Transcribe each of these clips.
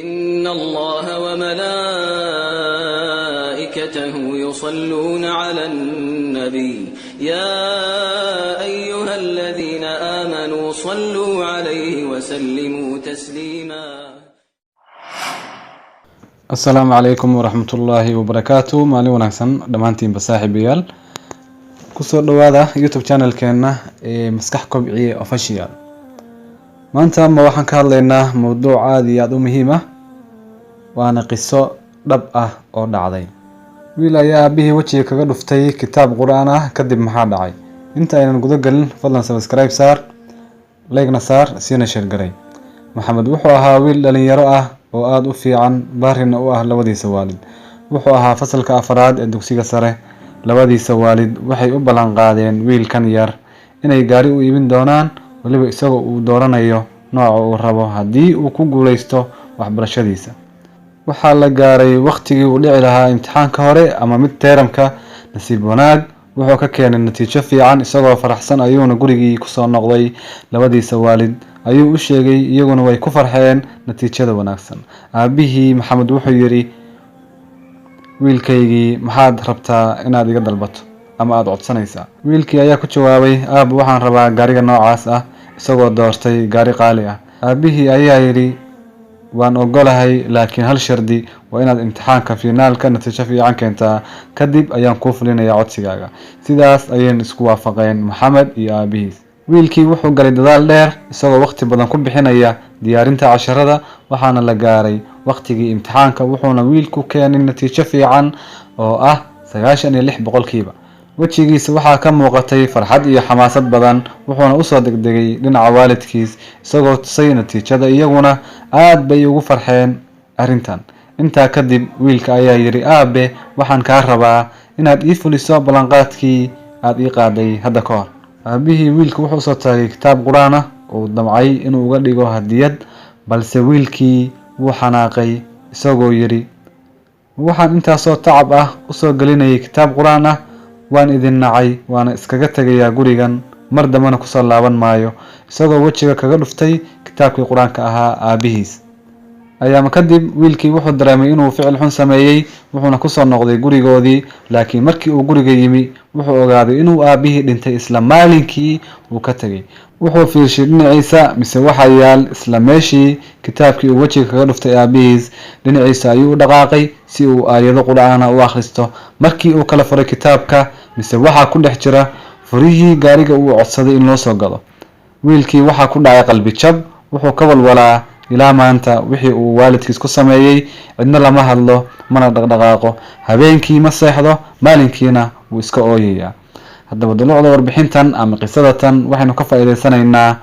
إن الله وملائكته يصلون على النبي يا أيها الذين آمنوا صلوا عليه وسلموا تسليما. السلام عليكم ورحمة الله وبركاته. مالي ونحسن دمانتين بصاحبيال كسر دوادا يوتيوب channel كنا مسكح كوبعي official. maanta ma waxaan ka hadlaynaa mowduuc aad iyo aad u muhiim ah waana qiso dhab ah oo dhacday. wiil ayaa aabihii wajiga kaga dhuftay kitaab quraan ah kadib maxaa dhacay. inta aynan guda galin fadlan subscribe saar, like na saar, siina share garay. maxamed wuxuu ahaa wiil dhalinyaro ah oo aad u fiican, baarina u ah labadiisa waalid. wuxuu ahaa fasalka afraad ee dugsiga sare. labadiisa waalid waxay u ballan qaadeen wiilkan yar inay gaari u iibin doonaan, waliba isagoo uu dooranayo nooca uu rabo haddii uu ku guuleysto waxbarashadiisa. waxaa la gaaray waqtigii uu dhici lahaa imtixaanka hore ama mid teeramka. nasiib wanaag wuxuu ka keenay natiijo fiican, isagoo faraxsan ayuuna gurigii kusoo noqday. labadiisa waalid ayuu u sheegay, iyaguna way ku farxeen natiijada wanaagsan. aabihii maxamed wuxuu yidhi, wiilkaygii maxaad rabtaa inaad iga dalbato ama aad codsanaysaa? wiilkii ayaa ku jawaabay, aabba waxaan rabaa gaariga noocaas ah, isagoo doortay gaari qaali ah. aabihii ayaa yidhi, waan ogolahay, laakiin hal shardi, waa inaad imtixaanka finaalka natiijo fiican keentaa, kadib ayaan kuu fulinayaa codsigaaga. sidaas ayaynu isku waafaqeen maxamed iyo aabihiis. wiilkii wuxuu galay dadaal dheer, isagoo waqti badan ku bixinaya diyaarinta casharada. waxaana la gaaray waqtigii imtixaanka, wuxuuna wiilku keenay natiijo fiican oo ah 96%. wejigiisa waxaa ka muuqatay farxad iyo xamaasad badan, wuxuuna usoo degdegay dhinaca waalidkiis isagoo tusay natiijada. iyaguna aad bay ugu farxeen arrintan. intaa kadib wiilka ayaa yidhi, aabe waxaan kaa rabaa inaad ii fuliso ballanqaadkii aad ii qaaday hadda ka hor. aabihii wiilka wuxuu soo taagay kitaab quraan ah oo damcay inuu uga dhigo hadiyad, balse wiilkii wuu xanaaqay isagoo yidhi, waxaan intaasoo tacab ah usoo gelinayay kitaab quraan ah, waan idin nacay, waana iskaga tegayaa gurigan, mar dambana kusoo laaban maayo. isagoo wejiga kaga dhuftay kitaabkii quraanka ahaa aabihiis. ayaama kadib wiilkii wuxuu dareemay inuu ficil xun sameeyey, wuxuuna kusoo noqday gurigoodii. laakiin markii uu guriga yimi wuxuu ogaaday inuu aabihii dhintay isla maalinkii uu ka tegay. wuxuu fiirshay dhinaciisa, mise waxaa yaal isla meeshii kitaabkii uu wejiga kaga dhuftay aabihiis. dhinaciisa ayuu u dhaqaaqay si uu aayado qur'aana u akhristo. markii uu kala furay kitaabka, mise waxaa ku dhex jira furihii gaariga uu codsaday in loo soo gado. wiilkii waxaa ku dhacay qalbi jab, wuxuu ka walwalaa ilaa maanta wixii uu waalidkiis ku sameeyey. cidna lama hadlo, mana dhaqdhaqaaqo. habeenkii ma seexdo, maalinkiina wuu iska ooyayaa. haddaba dulucda warbixintan ama qisadatan waxaynu ka faa'iidaysanaynaa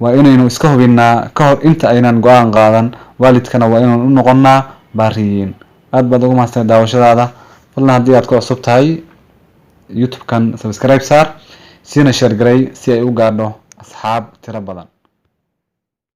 waa inaynu iska hubinnaa ka hor inta aynan go-aan qaadan. waalidkana waa inaynu u noqonnaa baariyiin. aad baad ugu mahadsantahay daawashadaada. fadlan haddii aad ku cusub tahay youtube-kan subscribe saar, siina share garay si ay u gaadho asxaab tiro badan.